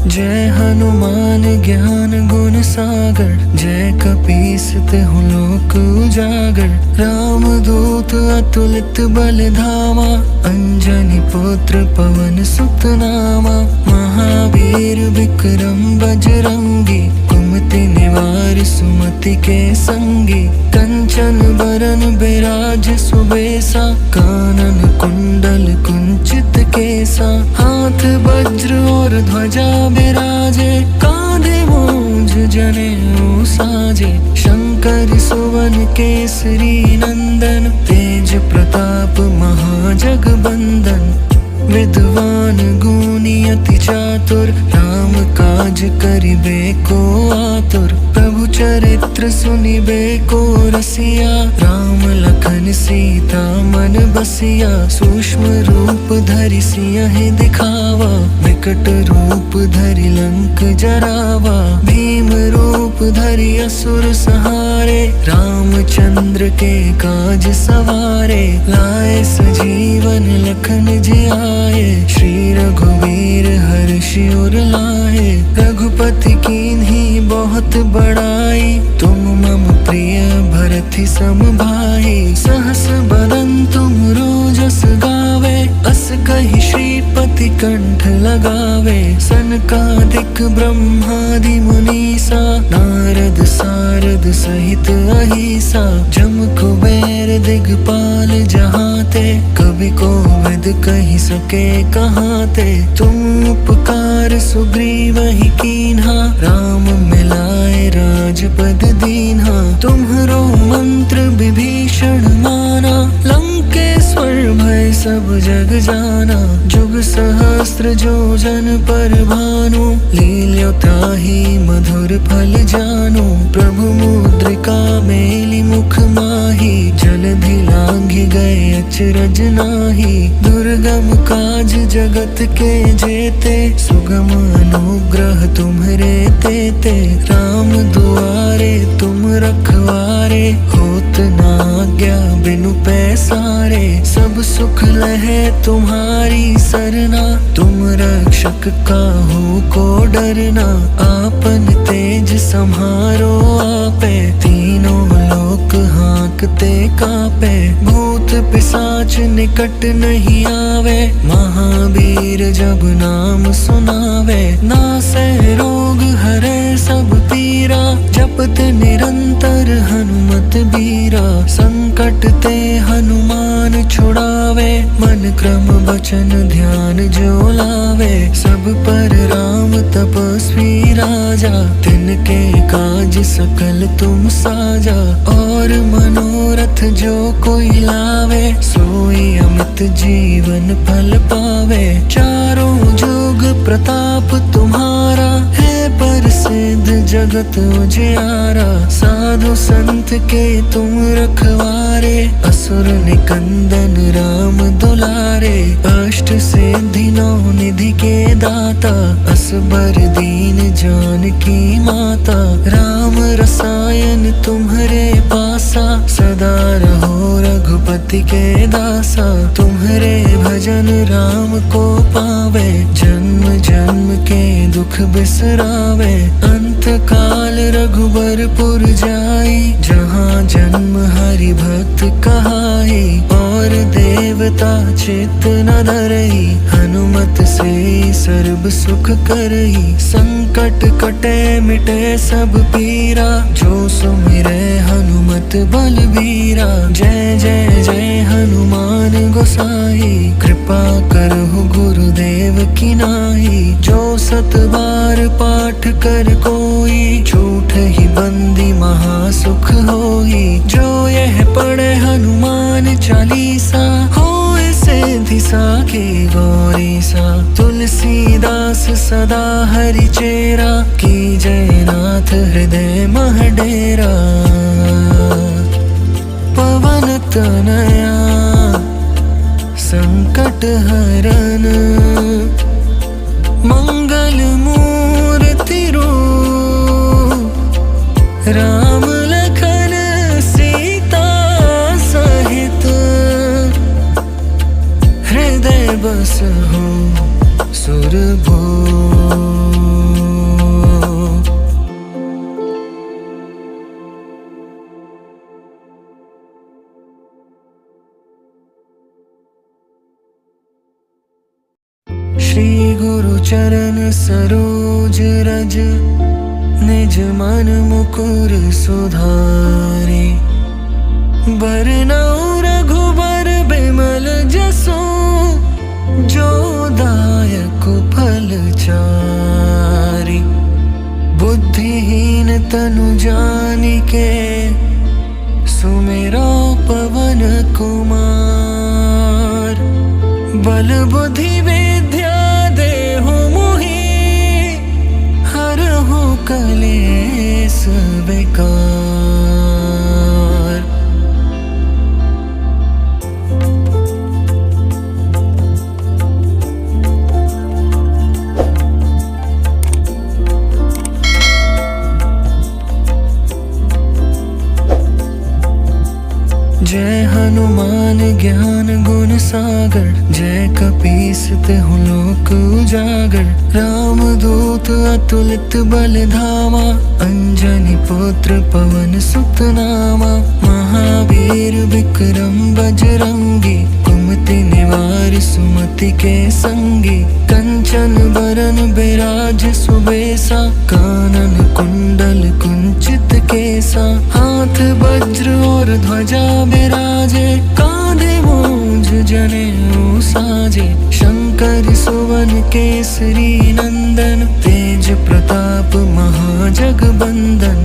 जय हनुमान ज्ञान गुण सागर, जय कपीस तिहुँ लोक उजागर। राम दूत अतुलित बल धामा, अंजनी पुत्र पवन सुत नामा। महावीर विक्रम बजरंगी, सुमति निवार सुमति के संगी, कंचन बरन बिराज सुबेसा, कानन कुंडल कुंचित केसा, हाथ वज्र और ध्वजा बिराजे, कांधे मूंज जनेऊ साजे, शंकर सुवन केसरी नंदन, तेज प्रताप महाजगबंदन, विद्वान गुणी अति चातुर, राम काज करिबे को आतुर, प्रभु चरित्र सुनिबे को रसिया, राम लखन सीता मन बसिया, सूक्ष्म रूप धरि सियहि दिखावा, विकट रूप धरि लंक जरावा, भीम रूप धरि असुर संहारे, रामचंद्र के काज सवारे, लाए सजीवन लखन जियाए, श्री रघुवीर हर्षि उर लाए, रघुपति कीन्ही बहुत बड़ाई, तुम मम प्रिय भरति सम भाई, सहस बदन तुम रोजस गावे, अस कहि श्रीपति कंठ लगावे, सनकादिक ब्रह्मादि मुनीसा, नारद सारद सहित अहिसा, जम कुबेर दिगपाल जहाते, कवि कोविद कहि सके कहाते, तुम उपकार सुग्रीवहि कीन्हा, राम मिलाए राजपद दीन्हा, तुम्हरो मंत्र विभीषण माना, लंकेश्वर भय सब जग जाना, जुग सहस्त्र जो जन पर भानु, लील्यो ताहि मधुर फल जानु, प्रभु मुद्रिका मेलि मुख माही, जलधि लांघि गए अचरज नाही, दुर्गम काज जगत के जेते, सुगम अनुग्रह तुम्हरे तेते, राम दुआरे तुम रखवारे, होत न आज्ञा बिनु पैसारे, सब सुख लहे तुम्हारी सरना, तुम रक्षक काहू को डरना, आपन तेज सम्हारो आपे, तीनों लोक हाँकते कापे, भूत पिशाच निकट नहीं आवे, महावीर जब नाम सुनावे, नासै रोग हरे सब पीरा, जपत निरंतर हनुमत बीरा, संकट ते हनुमान छुड़ावे, मन क्रम वचन ध्यान जो लावे, सब पर राम तपस्वी राजा, तिनके काज सकल तुम साजा, और मनोरथ जो कोई लावे, सोई अमित जीवन फल पावे, चारों जुग प्रताप तुम्हारा, है प्रसिद्ध जगत उजियारा, साधु संत के तुम रखवारे, असुर निकंदन राम दुलारे, अष्ट सिद्धि नौ निधि के दाता, असबर दीन जानकी माता, राम रसायन तुम्हरे पासा, सदा रहो रघुपति के दासा, तुम्हरे भजन राम को पावे, जन्म जन्म के दुख बिसरावे, अंत काल रघुबरपुर जाई, जहाँ जन्म हरि भक्त कहाई, और देवता चित्त न धरई, हनुमत से सर्व सुख करई, संकट कटे मिटे सब पीरा, जो सुमिरे हनुमत बलबीरा, जय जय जय हनुमान गोसाई, कृपा करहु गुरुदेव की नाई, जो सत बार पाठ कर कोई, झूठ ही बंदी महासुख होई, जो यह पढ़े हनुमान चालीसा, होए सिद्धि साखी गौरी सा, तुलसीदास सदा हरि चेरा, की जय नाथ हृदय मह डेरा, पवन तनया संकट हरन, मंगल मूर्ति रूप, राम लखन सीता सहित, हृदय बसहु सुरभूप। श्री गुरु चरण सरोज रज, निज मन मुकुर सुधारे। बरनउँ रघुबर बिमल जसु, जो दायक फल चारि। बुद्धिहीन तनु जानिके, सुमिरो पवन कुमार। बल बुद्धि विद्या देहु मोहि, हरहु कलेस विकार। जय हनुमान ज्ञान गुण सागर, जय कपीस तिहुँ लोक उजागर। राम दूत अतुलित बल धामा, अंजनी पुत्र पवन सुत नामा। महावीर विक्रम बजरंगी, कुमति निवार सुमति के संगी। कंचन बरन बिराज सुबेसा, कानन कुंडल कुंचित केसा। हाथ वज्र और ध्वजा बिराजे, कांधे मूंज जनेऊ साजे। शंकर सुवन केसरी नंदन, तेज प्रताप महाजगबंदन।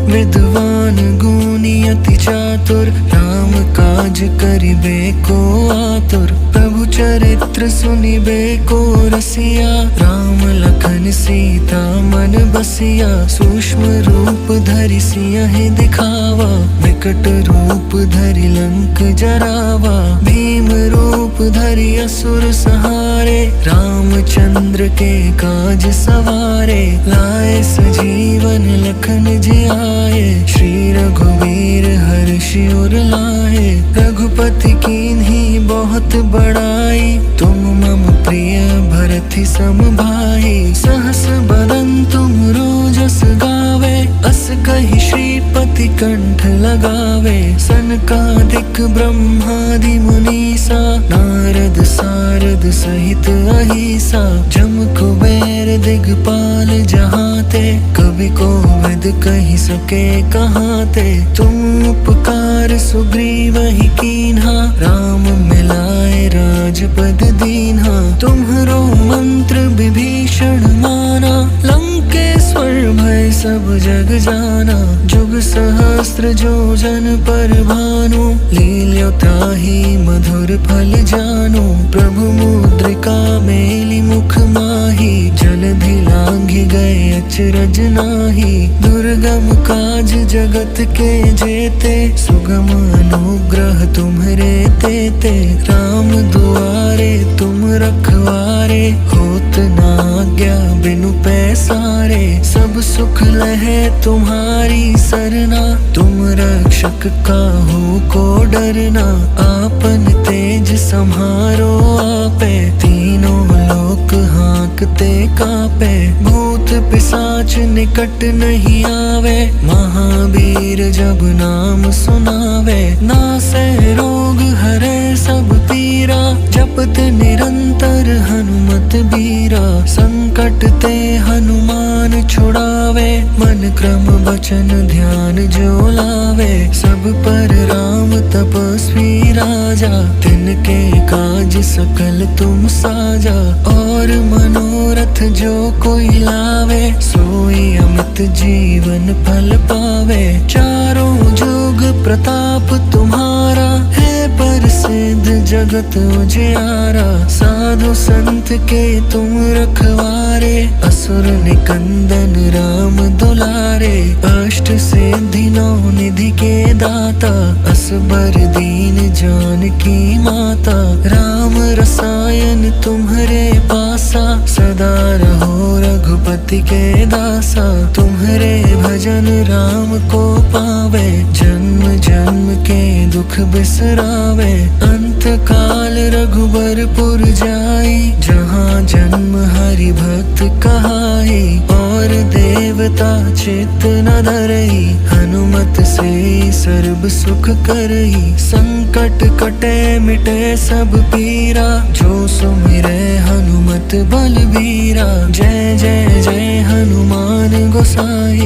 विद्वान गुणी अति चातुर, राम काज करिबे को आतुर। प्रभु चरित्र सुनिबे को रसिया, राम लखन सीता मन बसिया। सूक्ष्म रूप धरि सियहि दिखावा, विकट रूप धरि लंक जरावा। भीम रूप धरि असुर संहारे, रामचंद्र के काज सवारे। लाए सजीवन लखन जियाए, श्री रघुवीर हर्षि उर लाए। रघुपति कीन्ही बहुत बड़ाई, तुम मम प्रिय भरति सम भाई। सहस बदन तुम रोजस गावे, अस कहि श्रीपति कंठ लगावे। सनकादिक ब्रह्मादि मुनीसा, नारद सारद सहित अहिसा। जम कुबेर दिगपाल जहाते, कवि कोविद कहि सके कहाते। तुम उपकार सुग्रीवहि कीन्हा, राम मिलाए राजपद दीन्हा। तुम्हरो मंत्र विभीषण माना, लंकेश्वर भय सब जग जाना। जुग सहस्त्र जो जन पर भानु, लील्यो ताहि मधुर फल जानु। प्रभु मुद्रिका मेलि मुख माहि, जलधि लांघि गए अचरज नाहि। दुर्गम काज जगत के जेते, सुगम अनुग्रह तुम्हरे तेते। राम दुआरे तुम रखवारे, होत न आज्ञा बिनु पैसारे। सब सुख लहे तुम्हारी सरना, तुम रक्षक काहू को डरना। आपन तेज सम्हारो आपे, तीनों लोक हाँकते कापे। भूत पिशाच निकट नहीं आवे, महावीर जब नाम सुनावे। नासै रोग हरै सब पीरा, जपत निरंतर हनुमत बीरा। संकट ते हनुमान छुड़ावे, मन क्रम वचन ध्यान जो लावे। सब पर राम तपस्वी राजा, तिनके काज सकल तुम साजा। और मनोरथ जो कोई लावे, सोई अमित जीवन फल पावे। चारों जुग प्रताप तुम्हारा, है प्रसिद्ध जगत उजियारा। साधु संत के तुम रखवारे, असुर निकंदन राम दुलारे। अष्ट सिद्धि नौ निधि के दाता, असबर दीन जानकी माता। राम रसायन तुम्हरे पासा, सदा रहो रघुपति के दासा। तुम्हरे भजन राम को पावे, जन्म जन्म के दुख बिसरावे। अंत काल रघुबरपुर जाई, जहाँ जन्म हरि भक्त कहाई। और देवता चित्त न धरई, हनुमत से सर्व सुख करई। संकट कटे मिटे सब पीरा, जो सुमिरै हनुमत बलबीरा। जय जय जय हनुमान गोसाई,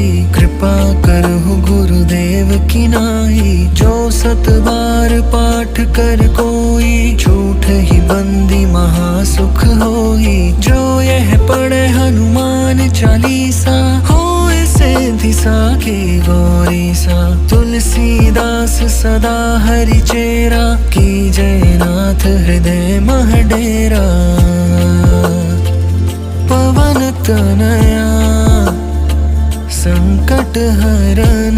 कृपा करहु गुरुदेव की नाई। जो 7 बार पाठ कर कोई, झूठ ही बंदी महासुख होई। जो यह पढ़े हनुमान चालीसा, होए सिद्धि साखी गौरी सा। तुलसीदास सदा हरि चेरा, की जयनाथ हृदय मह डेरा। पवन तनया संकट हरन,